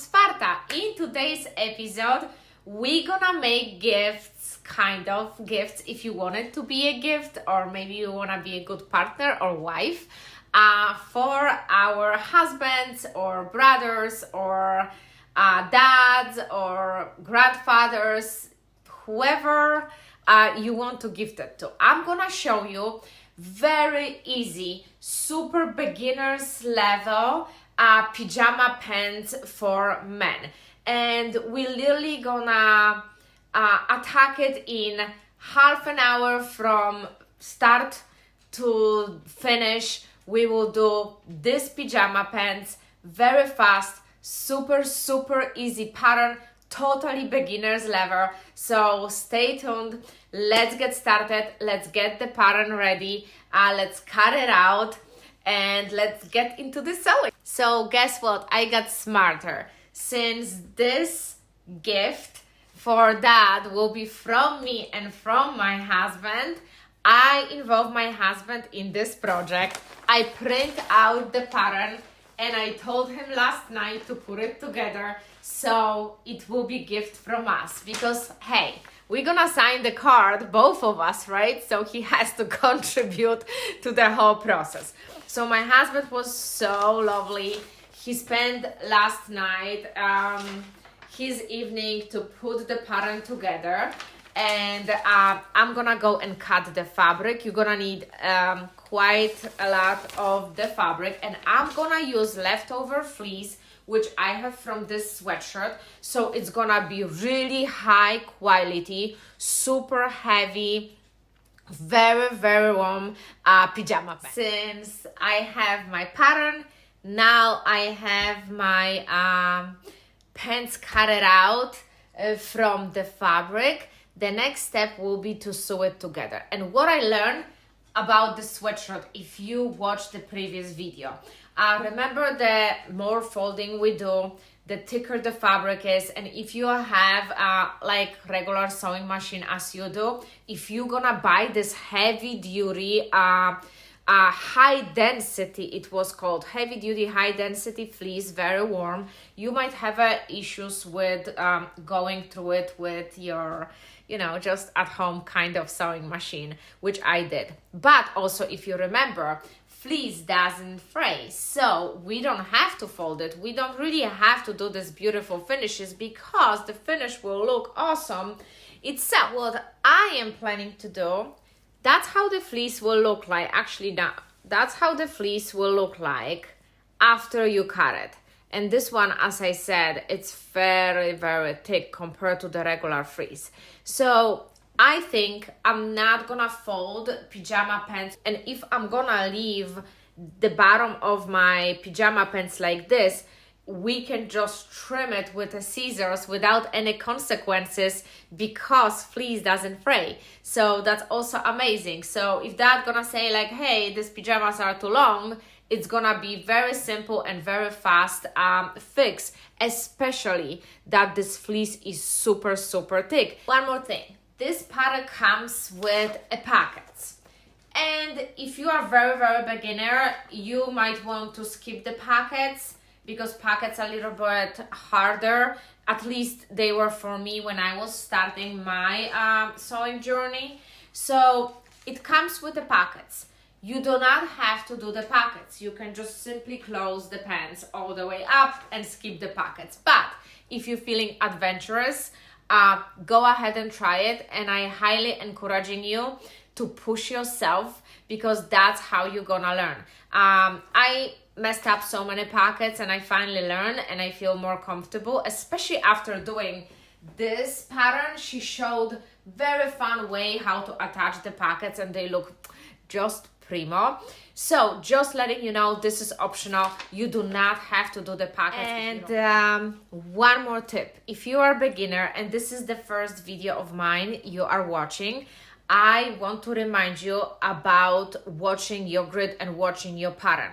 Sparta. In today's episode, we're gonna make gifts, kind of gifts, if you want it to be a gift, or maybe you wanna be a good partner or wife, for our husbands or brothers or dads or grandfathers, whoever you want to gift it to. I'm gonna show you very easy, super beginners level pajama pants for men, and we're literally gonna attack it in half an hour from start to finish. We will do this pajama pants very fast, super easy pattern, totally beginners level. So stay tuned. Let's get started. Let's get the pattern ready. Let's cut it out and let's get into the sewing. So guess what? I got smarter. Since this gift for dad will be from me and from my husband, I involve my husband in this project. I print out the pattern and I told him last night to put it together so it will be gift from us, because hey, we're gonna sign the card, both of us, right? So he has to contribute to the whole process. So my husband was so lovely. He spent last night his evening to put the pattern together, and I'm gonna go and cut the fabric. You're gonna need quite a lot of the fabric, and I'm gonna use leftover fleece which I have from this sweatshirt. So it's gonna be really high quality, super heavy, very warm pajama pants. Since I have my pattern, now I have my pants cut it out from the fabric. The next step will be to sew it together. And what I learned about the sweatshirt, if you watched the previous video, remember, the more folding we do, the thicker the fabric is. And if you have like regular sewing machine as you do, if you're gonna buy this heavy duty high density, it was called heavy duty high density fleece, very warm, you might have issues with going through it with your, you know, just at home kind of sewing machine, which I did. But also, if you remember, fleece doesn't fray, so we don't have to fold it. We don't really have to do these beautiful finishes, because the finish will look awesome itself. What I am planning to do, that's how the fleece will look like. Actually, now that's how the fleece will look like after you cut it. And this one, as I said, it's very thick compared to the regular fleece. So I think I'm not gonna fold pajama pants, and if I'm gonna leave the bottom of my pajama pants like this, we can just trim it with the scissors without any consequences, because fleece doesn't fray. So that's also amazing. So if that's gonna say like, hey, these pajamas are too long, it's gonna be very simple and very fast fix, especially that this fleece is super thick. One more thing. This pattern comes with a pocket, and if you are very beginner, you might want to skip the pockets, because pockets are a little bit harder. At least they were for me when I was starting my sewing journey. So it comes with the pockets. You do not have to do the pockets. You can just simply close the pants all the way up and skip the pockets. But if you're feeling adventurous, go ahead and try it, and I highly encouraging you to push yourself, because that's how you're gonna learn. I messed up so many pockets, and I finally learned, and I feel more comfortable, especially after doing this pattern. She showed very fun way how to attach the pockets, and they look just primo. So just letting you know, this is optional. You do not have to do the pockets. And one more tip, if you are a beginner and this is the first video of mine you are watching, I want to remind you about watching your grid and watching your pattern.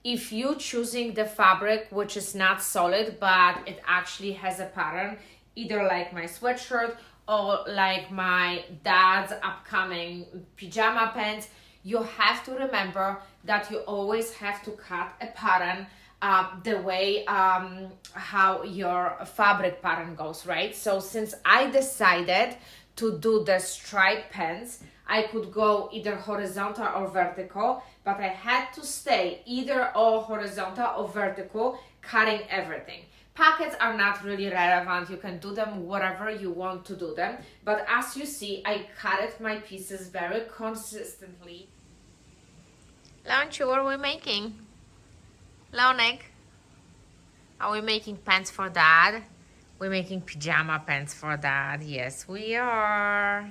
If you choosing the fabric which is not solid but it actually has a pattern, either like my sweatshirt or like my dad's upcoming pajama pants, you have to remember that you always have to cut a pattern the way how your fabric pattern goes, right? So since I decided to do the stripe pants, I could go either horizontal or vertical, but I had to stay either or horizontal or vertical, cutting everything. Pockets are not really relevant. You can do them whatever you want to do them. But as you see, I cutted my pieces very consistently. Launchy, what are we making? Lonek, are we making pants for dad? We're making pajama pants for dad. Yes, we are.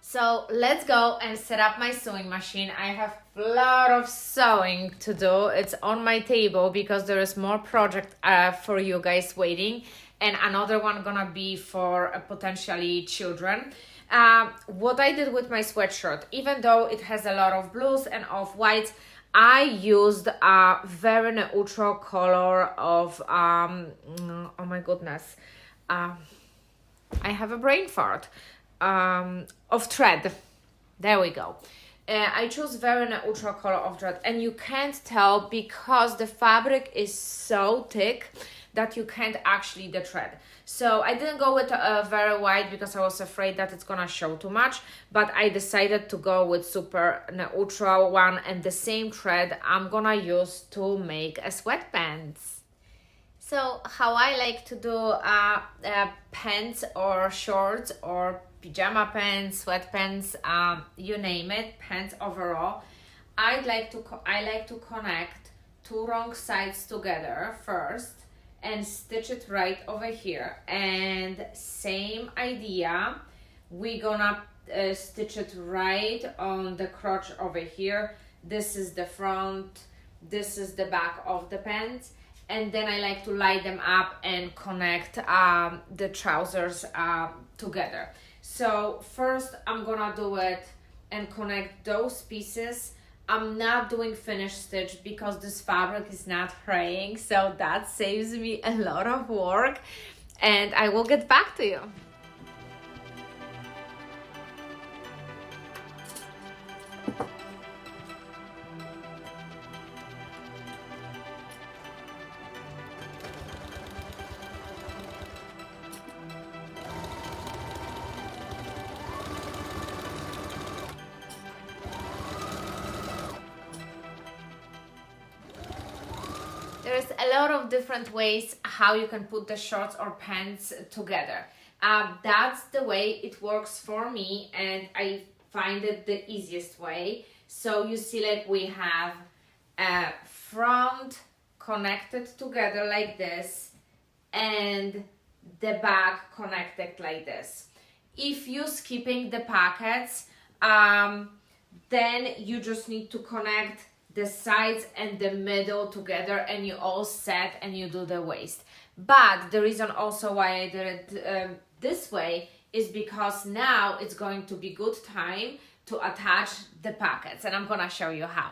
So let's go and set up my sewing machine. I have a lot of sewing to do. It's on my table because there is more project for you guys waiting, and another one gonna be for potentially children. What I did with my sweatshirt, even though it has a lot of blues and off-whites, I used a very neutral color of, oh my goodness, I have a brain fart. Of thread. There we go. I chose very neutral color of thread, and you can't tell because the fabric is so thick that you can't actually the thread. So I didn't go with a very white because I was afraid that it's gonna show too much, but I decided to go with super neutral one, and the same thread I'm gonna use to make a sweatpants. So how I like to do pants or shorts or pajama pants, sweatpants, you name it, pants overall. I like to connect two wrong sides together first and stitch it right over here. And same idea, we gonna stitch it right on the crotch over here. This is the front, this is the back of the pants. And then I like to line them up and connect the trousers together. So first I'm gonna do it and connect those pieces. I'm not doing finished stitch because this fabric is not fraying, so that saves me a lot of work, and I will get back to you. There's a lot of different ways how you can put the shorts or pants together. That's the way it works for me, and I find it the easiest way. So you see, like, we have a front connected together like this and the back connected like this. If you're skipping the pockets, then you just need to connect the sides and the middle together and you all set and you do the waist. But the reason also why I did it this way is because now it's going to be good time to attach the pockets, and I'm gonna show you how.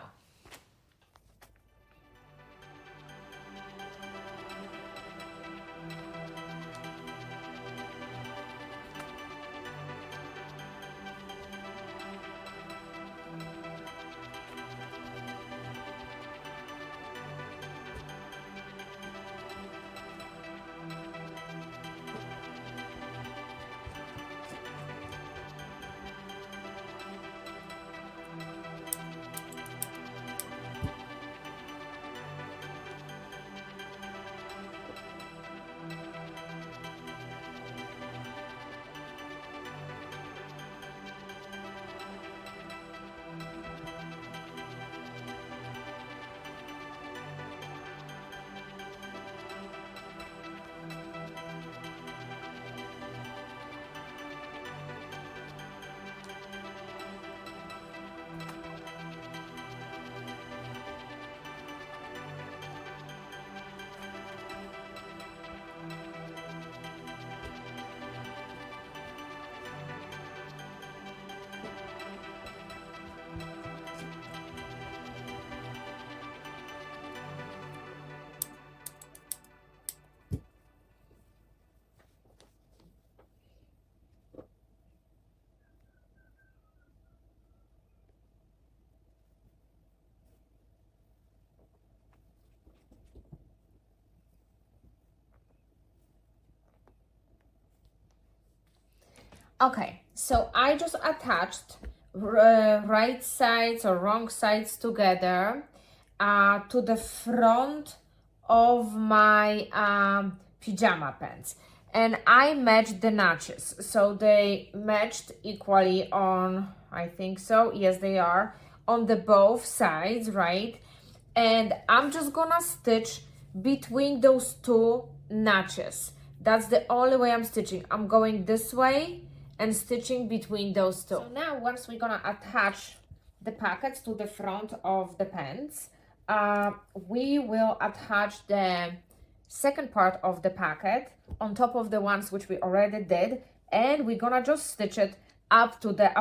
Okay, so I just attached right sides or wrong sides together to the front of my pajama pants, and I matched the notches, so they matched equally on, I think so, yes they are, on the both sides, right? And I'm just gonna stitch between those two notches. That's the only way I'm stitching. I'm going this way and stitching between those two. So now once we're gonna attach the pockets to the front of the pants, we will attach the second part of the pocket on top of the ones which we already did, and we're gonna just stitch it up to the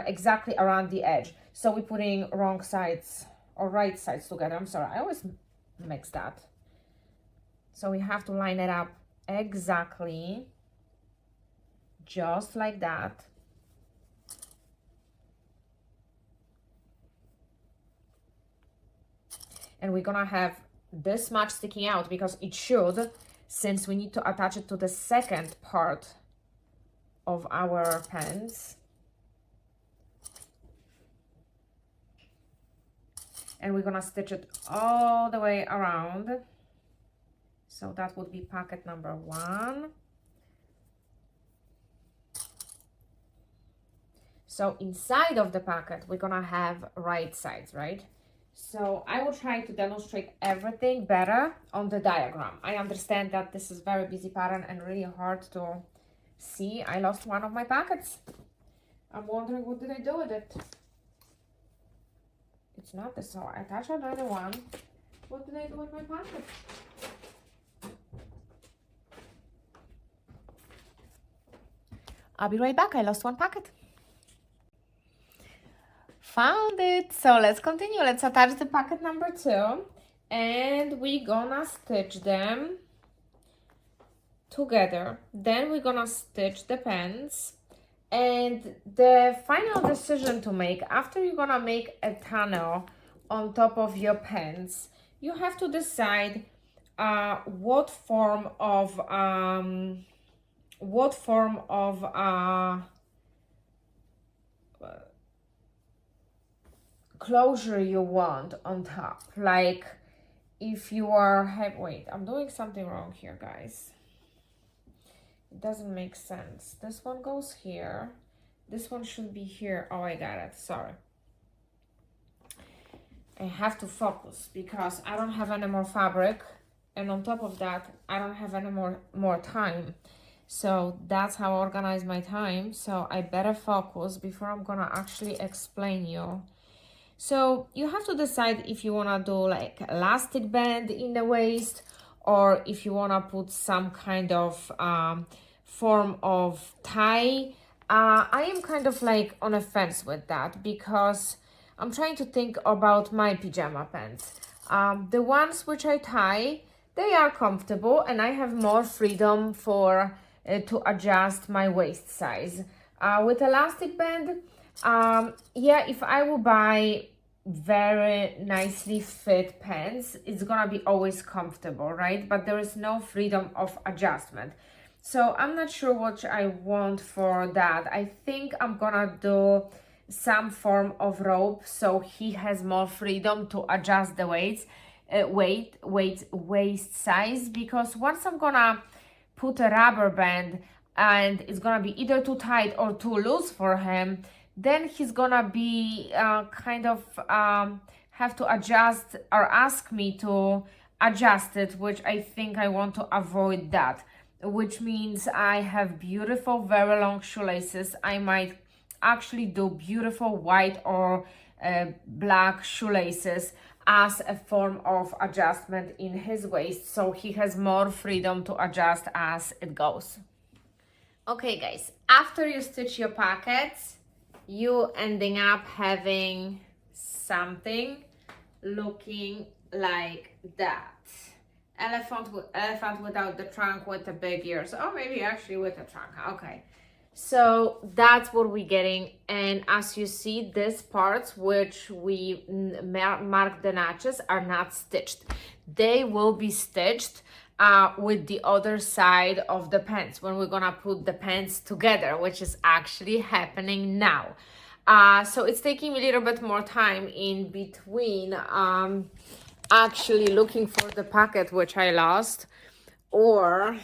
exactly around the edge. So we're putting wrong sides or right sides together. I'm sorry, I always mix that. So we have to line it up exactly just like that. And we're gonna have this much sticking out because it should, since we need to attach it to the second part of our pants. And we're gonna stitch it all the way around. So that would be pocket number 1. So inside of the pocket, we're gonna have right sides, right? So I will try to demonstrate everything better on the diagram. I understand that this is very busy pattern and really hard to see. I lost one of my pockets. I'm wondering what did I do with it? It's not this, so I attach another one. What did I do with my pocket? I'll be right back. I lost one pocket. Found it. So let's continue. Let's attach the pocket number 2, and we're gonna stitch them together. Then we're gonna stitch the pants. And the final decision to make after you're gonna make a tunnel on top of your pants, you have to decide what form of closure you want on top. Like if you are wait, I'm doing something wrong here, guys. It doesn't make sense. This one goes here. This one should be here. Oh, I got it. Sorry. I have to focus because I don't have any more fabric. And on top of that, I don't have any more time. So that's how I organize my time. So I better focus before I'm gonna actually explain you. So you have to decide if you wanna do like elastic band in the waist, or if you wanna put some kind of form of tie. I am kind of like on a fence with that because I'm trying to think about my pajama pants. The ones which I tie, they are comfortable and I have more freedom for to adjust my waist size. With elastic band, yeah, if I will buy very nicely fit pants, it's gonna be always comfortable, right? But there is no freedom of adjustment. So I'm not sure what I want for that. I think I'm gonna do some form of rope so he has more freedom to adjust the waist size, because once I'm gonna put a rubber band and it's gonna be either too tight or too loose for him, then he's gonna be have to adjust or ask me to adjust it, which I think I want to avoid that, which means I have beautiful very long shoelaces. I might actually do beautiful white or black shoelaces as a form of adjustment in his waist, so he has more freedom to adjust as it goes. Okay guys, after you stitch your pockets, you ending up having something looking like that. Elephant without the trunk with the big ears, or maybe actually with the trunk. Okay, so that's what we're getting. And as you see, these parts which we mark the notches are not stitched. They will be stitched with the other side of the pants when we're gonna put the pants together, which is actually happening now. So it's taking me a little bit more time in between actually looking for the packet which I lost, or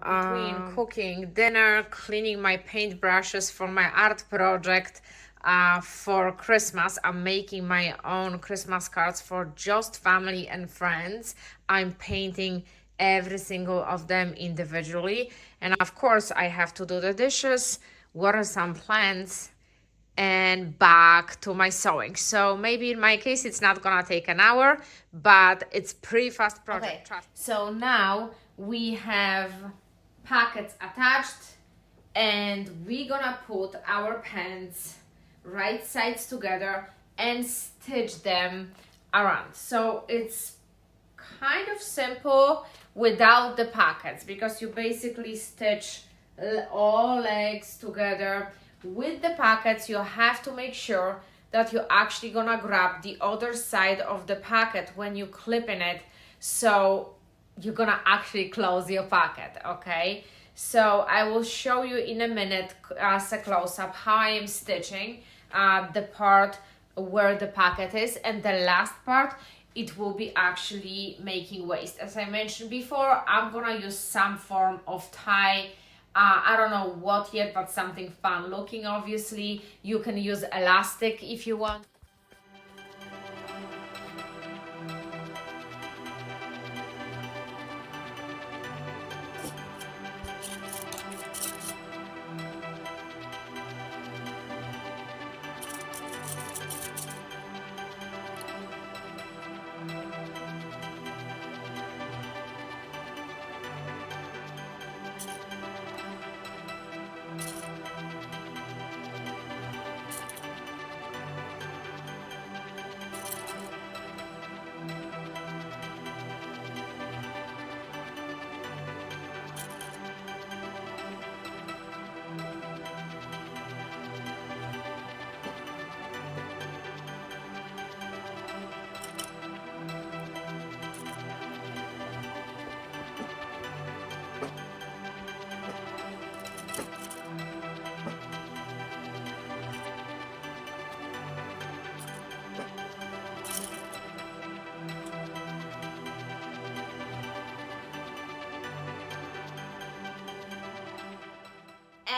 between cooking dinner, cleaning my paintbrushes for my art project for Christmas. I'm making my own Christmas cards for just family and friends. I'm painting every single of them individually, and of course I have to do the dishes, water some plants, and back to my sewing. So maybe in my case it's not gonna take an hour, but it's pretty fast project. Okay. So now we have packets attached, and we're gonna put our pants right sides together and stitch them around. So it's kind of simple without the packets, because you basically stitch all legs together. With the packets, you have to make sure that you're actually gonna grab the other side of the packet when you clip in it, so you're gonna actually close your packet. Okay, so I will show you in a minute as a close-up how I am stitching the part where the packet is, and the last part it will be actually making waist. As I mentioned before, I'm gonna use some form of tie. I don't know what yet, but something fun looking. Obviously, you can use elastic if you want.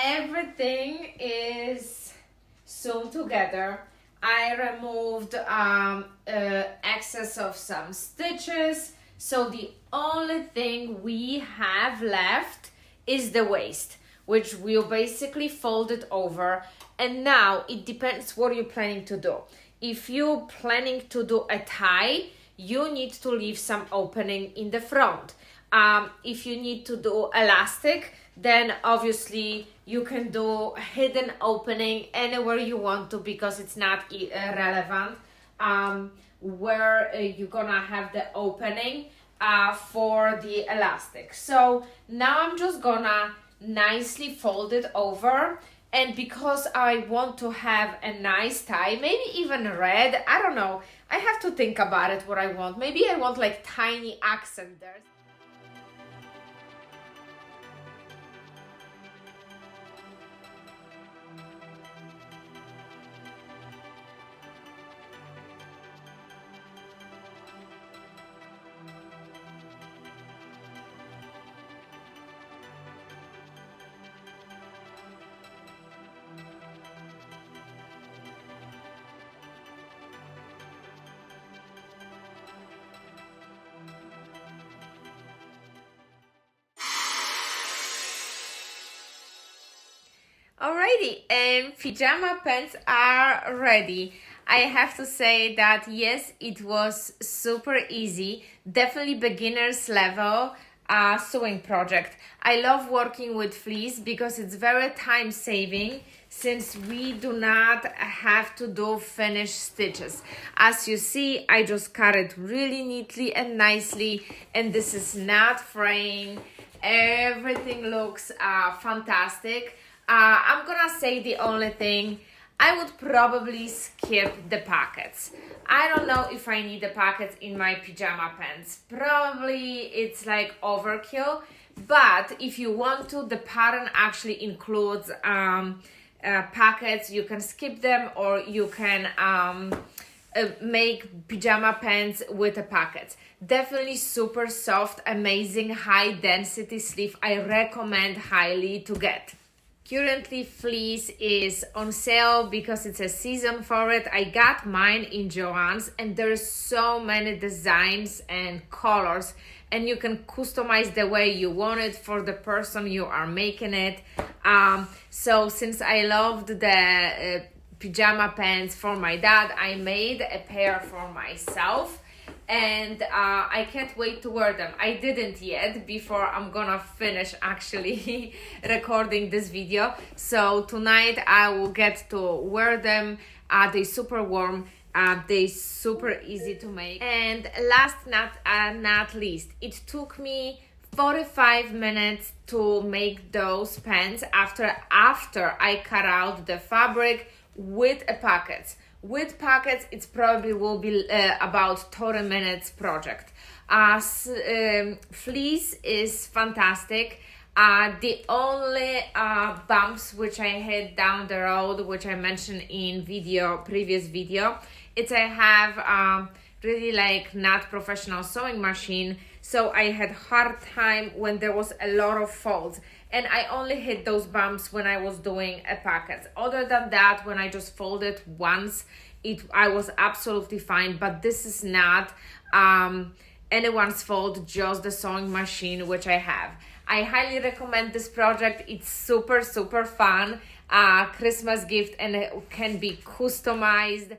Everything is sewn together. I removed excess of some stitches, so the only thing we have left is the waist, which we'll basically fold it over. And now it depends what you're planning to do. If you're planning to do a tie, you need to leave some opening in the front. If you need to do elastic, then obviously you can do hidden opening anywhere you want to, because it's not relevant where you're gonna have the opening for the elastic. So now I'm just gonna nicely fold it over, and because I want to have a nice tie, maybe even red, I don't know, I have to think about it what I want. Maybe I want like tiny accent there. Alrighty, and pajama pants are ready. I have to say that yes, it was super easy, definitely beginner's level sewing project. I love working with fleece because it's very time saving, since we do not have to do finished stitches. As you see, I just cut it really neatly and nicely, and this is not fraying. Everything looks fantastic. I'm gonna say the only thing, I would probably skip the pockets. I don't know if I need the pockets in my pajama pants. Probably it's like overkill, but if you want to, the pattern actually includes pockets. You can skip them, or you can make pajama pants with the pockets. Definitely super soft, amazing, high density sleeve. I recommend highly to get. Currently, fleece is on sale because it's a season for it. I got mine in Joann's, and there's so many designs and colors, and you can customize the way you want it for the person you are making it. So since I loved the pajama pants for my dad, I made a pair for myself. And I can't wait to wear them. I didn't yet before I'm gonna finish actually recording this video. So tonight I will get to wear them. They're super warm. They're super easy to make. And last not least, it took me 45 minutes to make those pants after I cut out the fabric with a pockets. With pockets, it probably will be about 30 minutes project. Fleece is fantastic. The only bumps which I had down the road, which I mentioned in previous video, it's I have really like not professional sewing machine, so I had hard time when there was a lot of folds, and I only hit those bumps when I was doing a pocket. Other than that, when I just folded once, I was absolutely fine. But this is not anyone's fault, just the sewing machine which I have. I highly recommend this project. It's super fun, Christmas gift, and it can be customized.